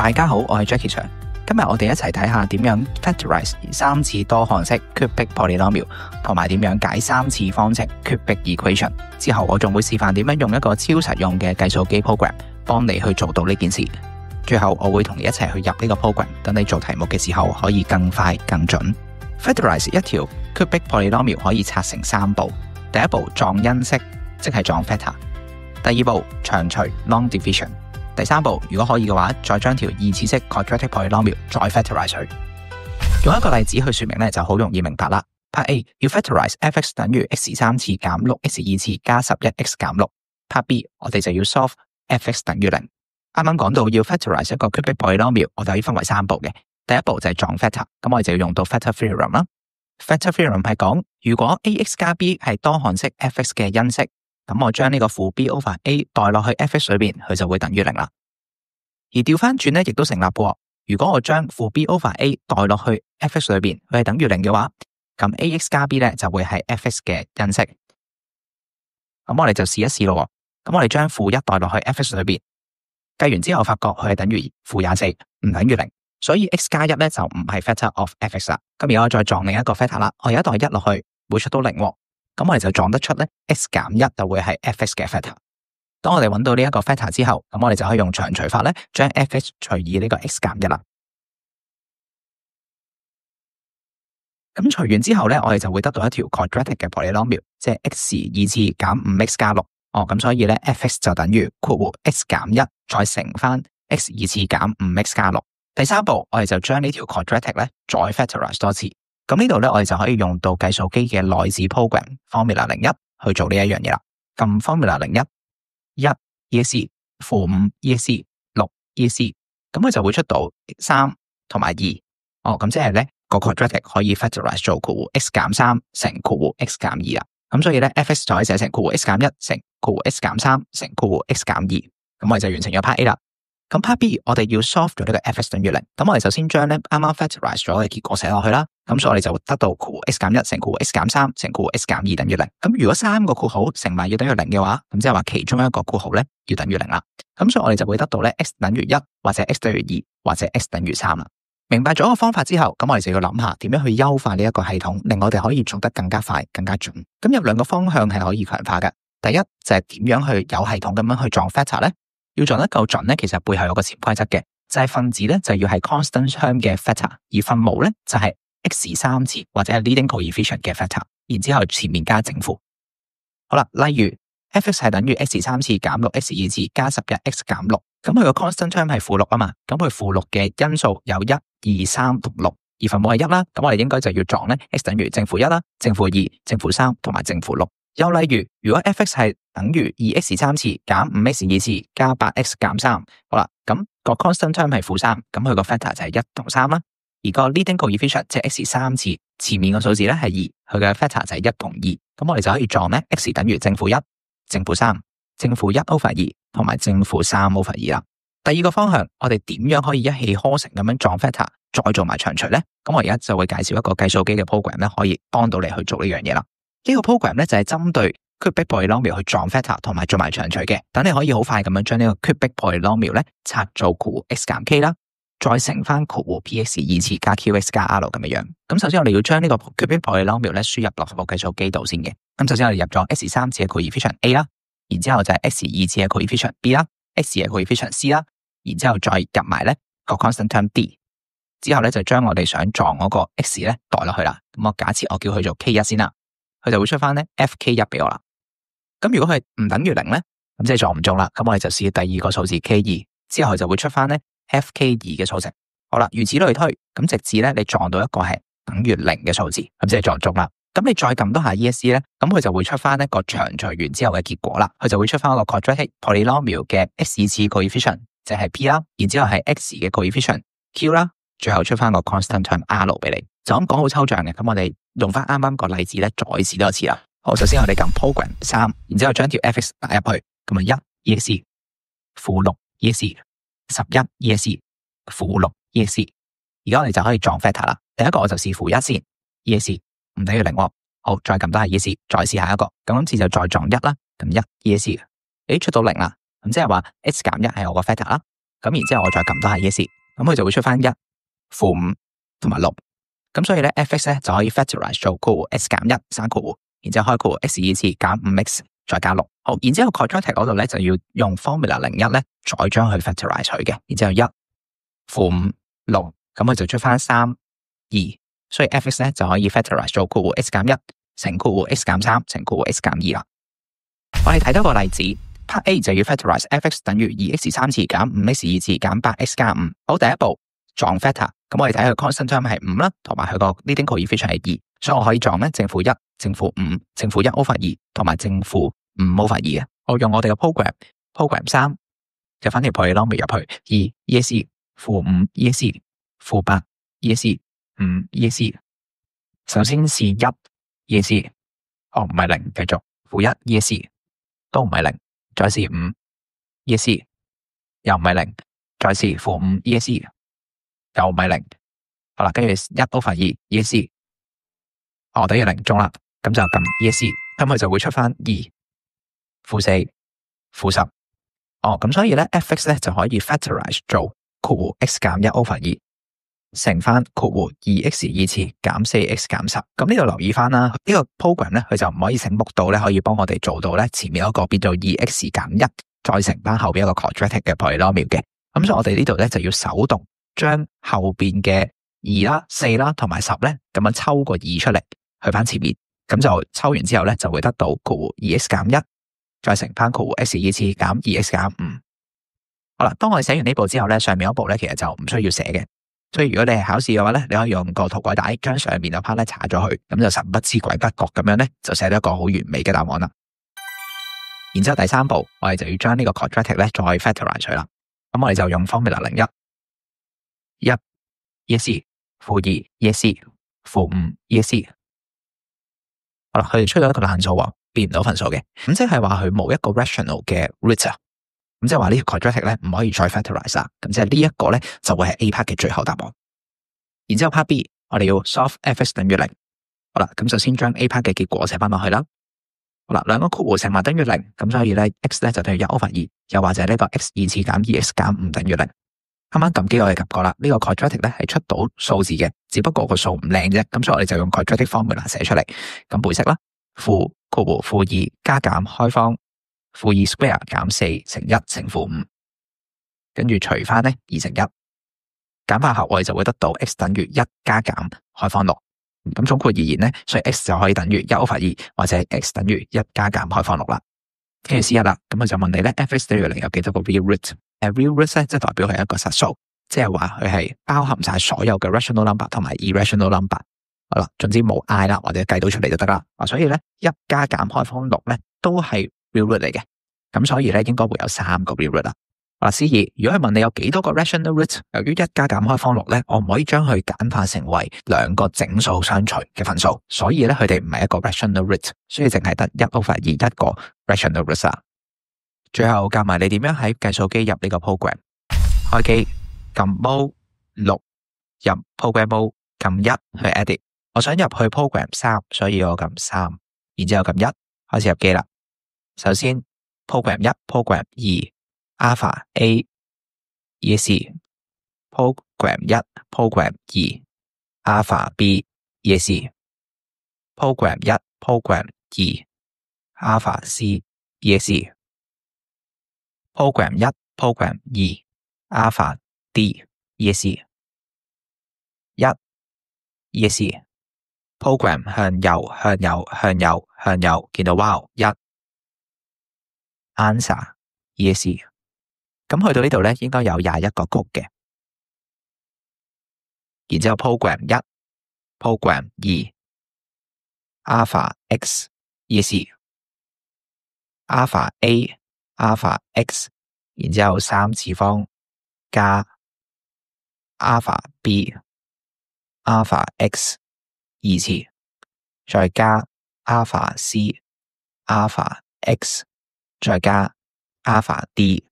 大家好，我係 Jackie Chan。今日我哋一齊睇下點樣 factorize 三次多項式 cubic polynomial， 同埋點樣解三次方程 cubic equation。之後我仲會示範點樣用一個超實用嘅計數機 program 幫你去做到呢件事。最後我會同你一齊去入呢個 program， 等你做題目嘅時候可以更快更準。factorize 一條 cubic polynomial 可以拆成三步。第一步撞因式，即係撞 factor。第二步長除 long division。第三步，如果可以嘅話，再將條二次式 quadratic polynomial 再 factorize 佢。用一個例子去說明咧，就好容易明白啦。Part A 要 factorize f(x) 等於 x 三次減 6x 二次加11x 減6。Part B 我哋就要 solve f(x) 等於0。啱啱講到要 factorize 一個 cubic polynomial， 我哋可以分為三步嘅。第一步就係撞 factor， 咁我哋就要用到 factor theorem 啦。factor theorem 係講，如果 ax 加 b 係多項式 f(x) 嘅因式，咁我將呢個負 b over a 代落去 f(x) 裏邊，佢就會等於0啦。而調翻轉咧，亦都成立嘅。如果我將負 b over a 代落去 f(x) 裏邊，佢係等於0嘅話，咁 ax 加 b 咧就會係 f(x) 嘅因式。咁我哋就試一試咯。咁我哋將負1代落去 f(x) 裏邊，計完之後發覺佢係等於負24，唔等於0，所以 x 加1咧就唔係 factor of f(x) 啦。咁而家我再撞另一個 factor 啦，我有一代1落去，會出到0。咁我哋就撞得出咧 x 減1就會係 f(x) 嘅 factor。當我哋揾到呢一個 factor 之後，咁我哋就可以用長除法咧，將 f(x) 除以呢個 x 減1啦。咁除完之後咧，我哋就會得到一條 quadratic 嘅 polynomial， 即係 x 二次減 5x 加6。咁所以咧 f(x) 就等於括弧 x 減1再乘翻 x 二次減 5x 加6。第三步，我哋就將呢條 quadratic 咧再 factorize 多次。咁呢度咧，我哋就可以用到計數機嘅內置 program formula 01去做呢一樣嘢啦。撳 formula 01 1 ESC 負5 ESC 6 ESC， 咁佢就會出到3同埋2。咁即係咧個 quadratic 可以 factorize 做括弧 x 減3乘括弧 x 減2啦。咁所以咧 f(x) 就可以寫成括弧 x 減1乘括弧 x 減3乘括弧 x 減2。咁我哋就完成咗 part A 啦。咁 part B 我哋要 solve 咗呢個 f(x) 等於0。咁我哋首先將咧啱啱 factorize 咗嘅結果寫落去啦。咁所以我哋就會得到括弧 x 減1乘括弧 x 減3乘括弧 x 減2等於0。咁如果三個括號乘埋要等於0嘅話，咁即係話其中一個括號咧要等於0啦。咁所以我哋就會得到咧 x 等於1或者 x 等於2或者 x 等於3啦。明白咗個方法之後，咁我哋就要諗下點樣去優化呢一個系統，令我哋可以做得更加快更加準。咁有兩個方向係可以強化嘅。第一就係點樣去有系統咁樣去撞 factor 咧？要撞得夠準咧，其實背後有個潛規則嘅，就係分子咧就要係 constant term 嘅 factor， 而分母咧就係 x 三次或者係 leading coefficient 嘅 factor， 然之後前面加正負。好啦，例如 f(x) 係等於 x 三次減 6x 二次加11x 減6，咁佢個 constant term 係負6啊嘛，咁佢負6嘅因數有1、2、3同6，而分母係1啦，咁我哋應該就要撞咧 x 等於正負1啦、正負2、正負3同埋正負6。又例如，如果 f(x) 係等於 2x 三次減 5x 二次加8x 減3，好啦，咁個 constant term 係負3，咁佢個 factor 就係1同3啦。而個 leading coefficient 即係 x 三次前面個數字咧係2，佢嘅 factor 就係1同2，咁我哋就可以撞咧 x 等於正負1、正負3、正負1 over 2同埋正負3 over 2啦。第二個方向，我哋點樣可以一氣呵成咁樣撞 factor， 再做埋長除咧？咁我而家就會介紹一個計數機嘅 program 咧，可以幫到你去做呢樣嘢啦。呢個 program 咧就係針對 cubic polynomial 去撞 factor 同埋做埋長除嘅，等你可以好快咁樣將呢個 cubic polynomial 咧拆做括弧 x 減 k 啦，再乘翻括弧 px 二次加 qx 加 r 咁樣。咁首先我哋要將呢個 cubic polynomial 咧輸入落部計數機度先嘅。咁首先我哋入咗 x 三次嘅 coefficient a 啦，然之後就係 x 二次嘅 coefficient b 啦，x 嘅 coefficient c 啦，然之後再入埋咧個 constant term d， 之後咧就將我哋想撞嗰個 x 咧代落去啦。咁我假設我叫佢做 k1 先啦。佢就會出翻咧 fk1 俾我啦。咁如果佢唔等於0咧，咁即係撞唔中啦。咁我哋就試第二個數字 k2， 之後就會出翻咧 fk2 嘅數值。好啦，如此類推，咁直至咧你撞到一個係等於0嘅數字，咁即係撞中啦。咁你再撳多下 ESC 咧，咁佢就會出翻一個長除完之後嘅結果啦。佢就會出翻一個 quadratic polynomial 嘅 x 次 coefficient， 即係 p 啦，然之後係 x 嘅 coefficient q 啦，最後出翻個 constant term r 俾你。就咁講好抽象嘅，咁我哋用翻啱啱個例子咧，再試多一次啦。好，首先我哋撳 program 3，然之後將條 f(x) 打入去，咁啊1 ESC 負6 ESC 11 ESC 負6 ESC。而家我哋就可以撞 factor 啦。第一個我就試負1先 ESC 唔等於0。好，再撳多下 ESC， 再試下一個。咁今次就再撞1啦，咁1 ESC， 出到0啦。咁即係話 x 減1係我個 factor 啦。咁然之後我再撳多下 ESC， 咁佢就會出翻1、-5同埋6。咁所以咧 f(x) 咧就可以 factorize 做括弧 x 減1生括弧，然之後開括弧 x 二次減 5x 再加6。好，然之後 quadratic 嗰度咧就要用 formula 01咧再將佢 factorize 佢嘅，然之後1、-5、6，咁佢就出翻3、2。所以 f(x) 咧就可以 factorize 做括弧 x 減1乘括弧 x 減3乘括弧 x 減2啦。我哋睇多個例子 ，part A 就要 factorize f(x) 等於2x 3次減 5x 2次減 8x 加5。好，第一步撞 factor， 咁我哋睇佢 constant term 係5啦，同埋佢個 leading coefficient 係2，所以我可以撞咧正負1、正負5、正負1 over 2同埋正負5 over 2嘅。我用我哋嘅 program 3入翻條 polynomial 入去2 ESC 負5 ESC 負8 ESC 5 ESC。首先是1 ESC， 唔係0，繼續負1 ESC 都唔係0，再是5 ESC 又唔係0，再是負5 ESC 又唔係0。好啦，跟住1 over 2 ESC， 等於0中啦，咁就撳 ESC， 咁佢就會出翻2、負4、負10。咁所以咧 f(x) 咧就可以 factorize 做括弧 x 減1 over 2乘翻括弧 2x 二次減 4x 減10。咁呢度留意翻啦，呢個 program 咧佢就唔可以醒目到咧可以幫我哋做到咧前面嗰個變做 2x 減1再乘翻後邊一個 quadratic 嘅 polynomial 嘅。咁所以我哋呢度咧就要手動將後邊嘅2啦、4啦同埋10咧咁樣抽個2出嚟去翻前面，咁就抽完之後咧就會得到括弧 2x 減1再乘翻括弧 x 二次減 2x 減5。好啦，當我哋寫完呢步之後咧，上面嗰步咧其實就唔需要寫嘅。所以如果你係考試嘅話咧，你可以用個塗改帶將上面嗰 part 咧搽咗去，咁就神不知鬼不覺咁樣咧就寫到一個好完美嘅答案啦。然之後第三步，我哋就要將呢個 quadratic 咧再 factorize 佢啦。咁我哋就用 formula 01 1 ESC 負2 ESC 負5 ESC。好啦，佢哋出咗一個爛數喎，變唔到分數嘅，咁即係話佢冇一個 rational 嘅 root 啊。咁即係話呢個 quadratic 咧唔可以再 factorize 啦，咁即係呢一個咧就會係 A part 嘅最後答案。然之後 part B 我哋要 solve f(x) 等於0。好啦，咁就先將 A part 嘅結果寫翻落去啦。好啦，兩個括弧乘埋等於0，咁所以咧 x 咧就等於1 over 2，又或者呢個 x 二次減 2x 減5等於0。啱啱撳機我哋撳過啦，呢個 quadratic 咧係出到數字嘅，只不過個數唔靚啫，咁所以我哋就用 quadratic formula 寫出嚟。咁背式啦，負括弧負2加減開方負2 square 減4乘1乘負5，跟住除翻咧2乘1，簡化後我哋就會得到 x 等於1加減開方6。咁總括而言咧，所以 x 就可以等於1 over 2或者 x 等於1加減開方6啦。跟住 C1 啦，咁我就問你咧 f(x) 等於0有幾多個 real root？real root 咧即係代表係一個實數，即係話佢係包含晒所有嘅 rational number 同埋 irrational number。好啦，總之冇嗌啦，或者計到出嚟就得啦。所以咧1加減開方6咧都係 real root 嚟嘅，咁所以咧應該會有3個 real root 啦。好啦，C2，如果佢問你有幾多個 rational root， 由於1加減開方6咧，我唔可以將佢簡化成為兩個整數相除嘅分數，所以咧佢哋唔係一個 rational root， 所以淨係得1 over 2一個 rational root 啦。最後教埋你點樣喺計數機入呢個 program， 開機撳 mode 6入 program mode 撳1去 edit。我想入去 program 3，所以我撳3，然之後撳1開始入機啦。首先 program 1 program 2 alpha A ESC program 1 program 2 alpha B ESC program 1 program 2 alpha C ESC program 1 program 2 alpha D ESC 1 ESC program 向右向右向右向右，見到 wow 1 answer ESC。咁去到呢度咧，應該有21個曲嘅。然之後 program 1 program 2 alpha x ESC alpha A alpha x， 然之後3次方加 alpha B alpha x 2次，再加 alpha C alpha x， 再加 alpha D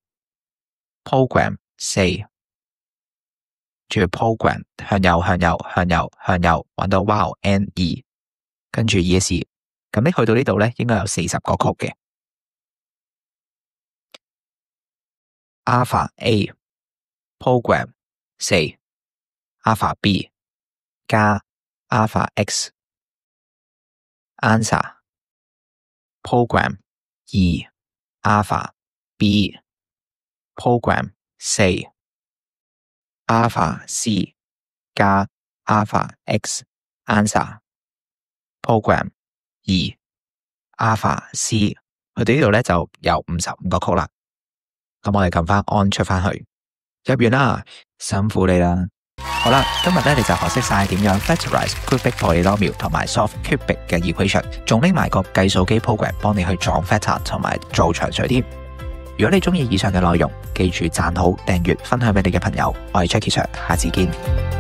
program 4，仲要 program 向右向右向右向右，揾到 wow N2， 跟住 ESC。咁你去到呢度咧，應該有40個曲嘅。alpha A program 4 alpha b 加 alpha x answer program 2 alpha b program 4 alpha c 加 alpha x answer program 2 alpha c。 去到呢度咧就有55個曲啦。咁我哋撳翻 on 出翻去，入完啦，辛苦你啦。好啦，今日咧你就學識晒點樣 factorize cubic polynomial 同埋 solve cubic 嘅 equation， 仲拎埋個計數機 program 幫你去撞 factor 同埋做長水添。如果你中意以上嘅內容，記住讚好、訂閱、分享俾你嘅朋友。我係 Jackie Sir，下次見。